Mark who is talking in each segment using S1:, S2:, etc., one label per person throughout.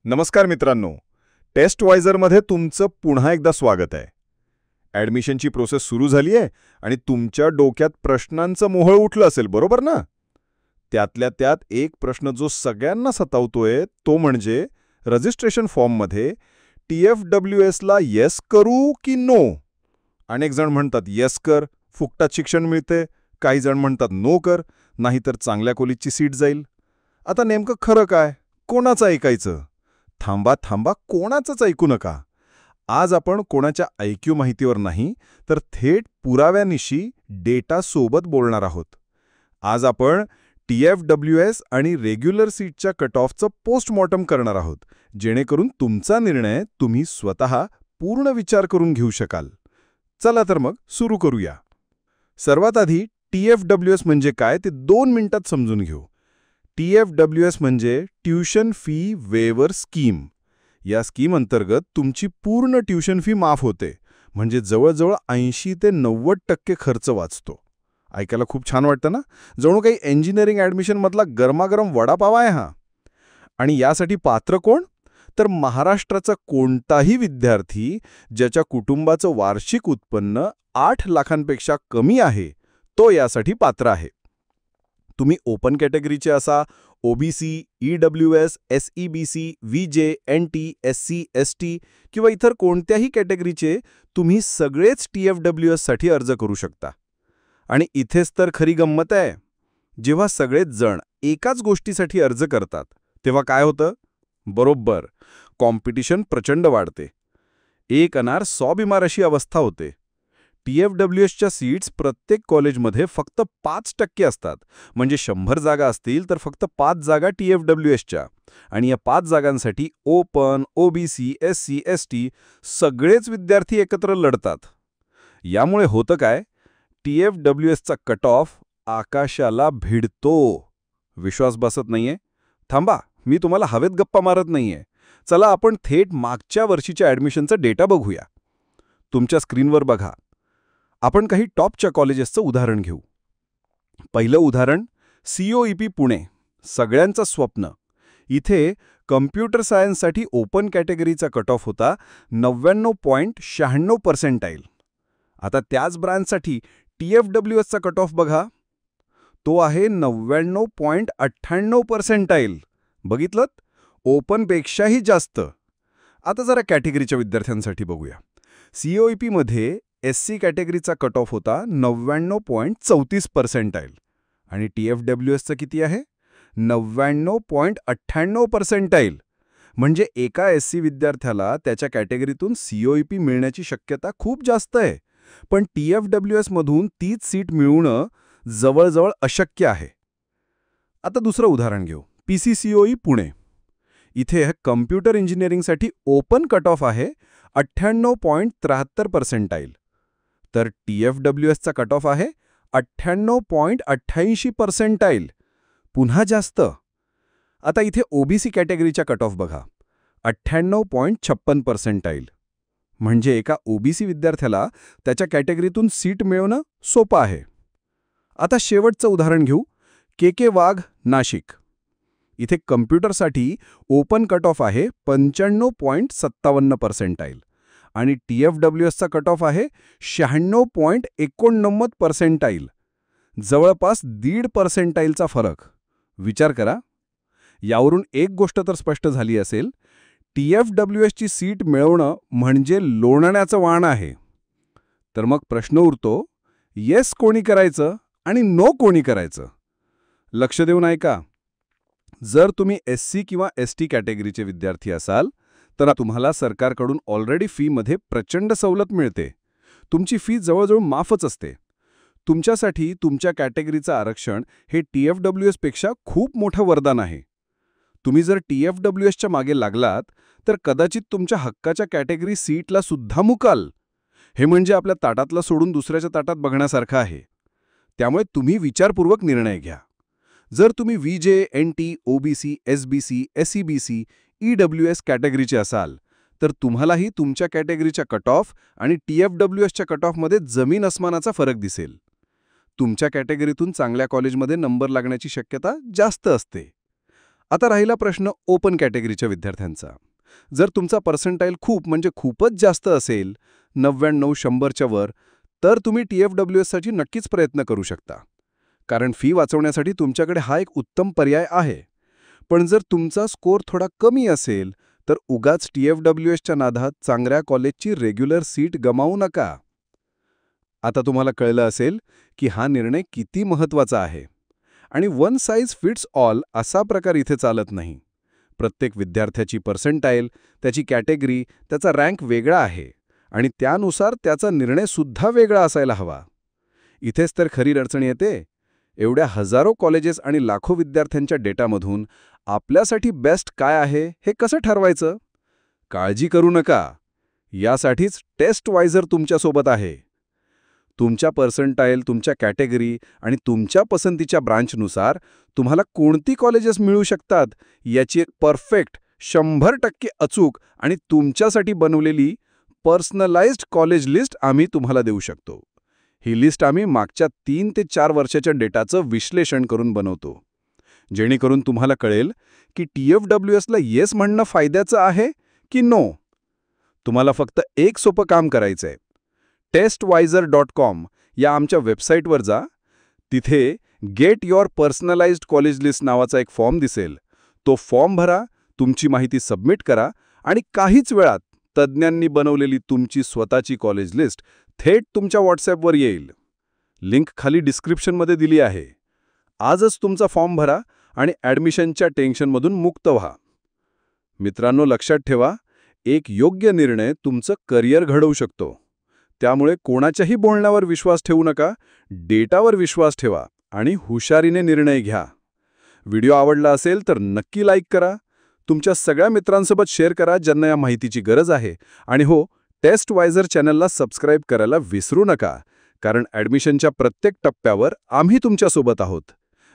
S1: नमस्कार मित्रांनो, टेस्टवायझरमध्ये तुमचं पुन्हा एकदा स्वागत आहे. ॲडमिशनची प्रोसेस सुरू झाली आहे आणि तुमच्या डोक्यात प्रश्नांचं मोहळ उठलं असेल, बरोबर ना? त्यातल्या त्यात एक प्रश्न जो सगळ्यांना सतावतोय तो म्हणजे रजिस्ट्रेशन फॉर्ममध्ये TFWSला येस करू की नो? अनेक जण म्हणतात येस कर, फुकटात शिक्षण मिळते. काही जण म्हणतात नो कर, नाहीतर चांगल्या कॉलेजची सीट जाईल. आता नेमकं खरं काय? कोणाचं ऐकायचं? थांबा, कोणाचंच ऐकू नका. आज आपण कोणाच्या IQ माहितीवर नाही, तर थेट पुराव्यानिशी डेटासोबत बोलणार आहोत. आज आपण TFWS आणि रेग्युलर सीटच्या कट ऑफचं पोस्टमॉर्टम करणार आहोत, जेणेकरून तुमचा निर्णय तुम्ही स्वतः पूर्ण विचार करून घेऊ शकाल. चला तर मग सुरू करूया. सर्वात आधी TFWS म्हणजे काय ते 2 मिनिटात समजून घेऊ. TFWS म्हणजे ट्युशन फी वेवर स्कीम. या स्कीम अंतर्गत तुमची पूर्ण ट्युशन फी माफ होते, म्हणजे जवळजवळ 80 ते 90% खर्च वाचतो. ऐकायला खूप छान वाटतं ना? जणू काही इंजिनिअरिंग ॲडमिशनमधला गरमागरम वडापाव आहे हा. आणि यासाठी पात्र कोण? तर महाराष्ट्राचा कोणताही विद्यार्थी ज्याच्या कुटुंबाचं वार्षिक उत्पन्न 8 लाखांपेक्षा कमी आहे, तो यासाठी पात्र आहे. तुम्ही ओपन कॅटेगरीचे असा, OBC, EWS, SEBC, VJ, NT, SC, ST किंवा इतर कोणत्याही कॅटेगरीचे तुम्ही सगळेच TFWSसाठी अर्ज करू शकता. आणि इथेच तर खरी गंमत आहे. जेव्हा सगळेच जण एकाच गोष्टीसाठी अर्ज करतात, तेव्हा काय होतं? बरोबर, कॉम्पिटिशन प्रचंड वाढते. एक अनार 100 बिमार अशी अवस्था होते. TFWSच्या सीट्स प्रत्येक कॉलेजमध्ये फक्त 5% असतात. म्हणजे 100 जागा असतील तर फक्त 5 जागा TFWSच्या. आणि या 5 जागांसाठी ओपन, OBC, SC, ST सगळेच विद्यार्थी एकत्र लढतात. यामुळे होतं काय? TFWSचा कट ऑफ आकाशाला भिडतो. विश्वास बसत नाहीये? थांबा, मी तुम्हाला हवेत गप्पा मारत नाहीये. चला आपण थेट मागच्या वर्षीच्या ॲडमिशनचा डेटा बघूया. तुमच्या स्क्रीनवर बघा. आपण काही टॉपच्या कॉलेजेसचं उदाहरण घेऊ. पहिलं उदाहरण COEP पुणे, सगळ्यांचं स्वप्न. इथे कम्प्युटर सायन्ससाठी ओपन कॅटेगरीचा कट ऑफ होता 99.96%. आता त्याच ब्रँचसाठी TFWSचा कट ऑफ बघा. तो आहे 99.98%. बघितलं? ओपनपेक्षाही जास्त. आता जरा कॅटेगरीच्या विद्यार्थ्यांसाठी बघूया. COEPमध्ये SC कॅटेगरीचा कट ऑफ होता 99.34%. आणि TFWSचं किती आहे? 99.98%. म्हणजे एका SC विद्यार्थ्याला त्याच्या कॅटेगरीतून COEP मिळण्याची शक्यता खूप जास्त आहे. पण TFWSमधून तीच सीट मिळवणं जवळजवळ अशक्य आहे. आता दुसरं उदाहरण घेऊ. PCCOE पुणे. इथे कम्प्युटर इंजिनिअरिंगसाठी ओपन कट ऑफ आहे 98.73%. तर TFWSचा कट ऑफ आहे 98.88%. पुन्हा जास्त. आता इथे OBC कॅटेगरीच्या कट ऑफ बघा. 98.56%. म्हणजे एका OBC विद्यार्थ्याला त्याच्या कॅटेगरीतून सीट मिळवणं सोपं आहे. आता शेवटचं उदाहरण घेऊ. KK वाघ नाशिक. इथे कम्प्युटरसाठी ओपन कट ऑफ आहे 95.57%. आणि TFWSचा कट ऑफ आहे 96.89%. जवळपास 1.5% फरक. विचार करा. यावरून एक गोष्ट तर स्पष्ट झाली असेल, TFWSची सीट मिळवणं म्हणजे लोणण्याचं वाण आहे. तर मग प्रश्न उरतो, येस कोणी करायचं आणि नो कोणी करायचं? लक्ष देऊन ऐका. जर तुम्ही SC किंवा ST कॅटेगरीचे विद्यार्थी असाल, तर तुम्हाला सरकारकडून ऑलरेडी फीमध्ये प्रचंड सवलत मिळते. तुमची फी जवळजवळ माफच असते. तुमच्यासाठी तुमच्या कॅटेगरीचं आरक्षण हे TFWSपेक्षा खूप मोठं वरदान आहे. तुम्ही जर TFWSच्या मागे लागलात, तर कदाचित तुमच्या हक्काच्या कॅटेगरी सीटला सुद्धा मुकाल. हे म्हणजे आपल्या ताटातला सोडून दुसऱ्याच्या ताटात बघण्यासारखं आहे. त्यामुळे तुम्ही विचारपूर्वक निर्णय घ्या. जर तुम्ही VJ, NT, OBC, SBC, SEBC, EWS कॅटेगरीचे असाल, तर तुम्हालाही तुमच्या कॅटेगरीच्या कट ऑफ आणि TFWSच्या कट ऑफमध्ये जमीन अस्मानाचा फरक दिसेल. तुमच्या कॅटेगरीतून चांगल्या कॉलेजमध्ये नंबर लागण्याची शक्यता जास्त असते.
S2: आता राहिला प्रश्न ओपन कॅटेगरीच्या विद्यार्थ्यांचा. जर तुमचा पर्सेंटाईल खूपच जास्त असेल, 99-100च्या वर, तर तुम्ही TFWSसाठी नक्कीच प्रयत्न करू शकता. कारण फी वाचवण्यासाठी तुमच्याकडे हा एक उत्तम पर्याय आहे. पण जर तुमचा स्कोअर थोडा कमी असेल, तर उगाच TFWSच्या नादात चांगल्या कॉलेजची रेग्युलर सीट गमावू नका. आता तुम्हाला कळलं असेल की हा निर्णय किती महत्त्वाचा आहे. आणि वन साईज फिट्स ऑल असा प्रकार इथे चालत नाही. प्रत्येक विद्यार्थ्याची पर्सेंटाईल, त्याची कॅटेगरी, त्याचा रँक वेगळा आहे आणि त्यानुसार त्याचा निर्णयसुद्धा वेगळा असायला हवा. इथेच तर खरी अडचण येते. एवढ्या हजारो कॉलेजेस आणि लाखो विद्यार्थ्यांच्या डेटामधून आपल्यासाठी बेस्ट काय आहे हे कसं ठरवायचं? काळजी करू नका. यासाठीच टेस्टवायझर तुमच्यासोबत आहे. तुमच्या पर्सेंटाईल, तुमच्या कॅटेगरी आणि तुमच्या पसंतीच्या ब्रांचनुसार तुम्हाला कोणती कॉलेजेस मिळू शकतात याची एक परफेक्ट, 100% अचूक आणि तुमच्यासाठी बनवलेली पर्सनलाइज्ड कॉलेज लिस्ट आम्ही तुम्हाला देऊ शकतो. ही लिस्ट आम्ही मागच्या 3 ते 4 वर्षाच्या डेटाचं विश्लेषण करून बनवतो. जेणेकरून तुम्हाला कळेल की TFWSला येस म्हणणं फायद्याचं आहे की नो. तुम्हाला फक्त एक सोपं काम करायचंय. testwiser.com या आमच्या वेबसाईटवर जा. तिथे get your personalised college list नावाचा एक फॉर्म दिसेल. तो फॉर्म भरा, तुमची माहिती सबमिट करा आणि काहीच वेळात तज्ज्ञांनी बनवलेली तुमची स्वतःची कॉलेज लिस्ट थेट तुमच्या व्हॉट्सॲपवर येईल. लिंक खाली डिस्क्रिप्शनमध्ये दिली आहे. आजच तुमचा फॉर्म भरा आणि ॲडमिशनच्या टेन्शनमधून मुक्त व्हा. मित्रांनो, लक्षात ठेवा, एक योग्य निर्णय तुमचं करिअर घडवू शकतो. त्यामुळे कोणाच्याही बोलण्यावर विश्वास ठेवू नका, डेटावर विश्वास ठेवा आणि हुशारीने निर्णय घ्या. व्हिडिओ आवडला असेल तर नक्की लाईक करा. तुमच्या सगळ्या मित्रांसोबत शेअर करा ज्यांना या माहितीची गरज आहे. आणि हो, टेस्टवायझर चॅनलला सबस्क्राईब करायला विसरू नका, कारण ॲडमिशनच्या प्रत्येक टप्प्यावर आम्ही तुमच्यासोबत आहोत.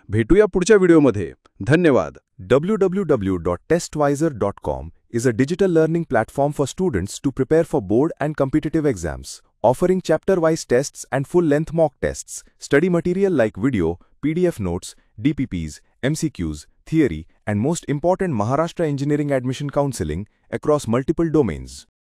S2: भेटूया पुढच्या व्हिडिओमध्ये. धन्यवाद.
S3: www.testwiser.com is a digital learning platform for students to prepare for board and competitive exams, offering chapter-wise tests and full-length mock tests, study material like video, PDF notes, DPPs, MCQs, theory, and most important Maharashtra Engineering Admission Counseling across multiple domains.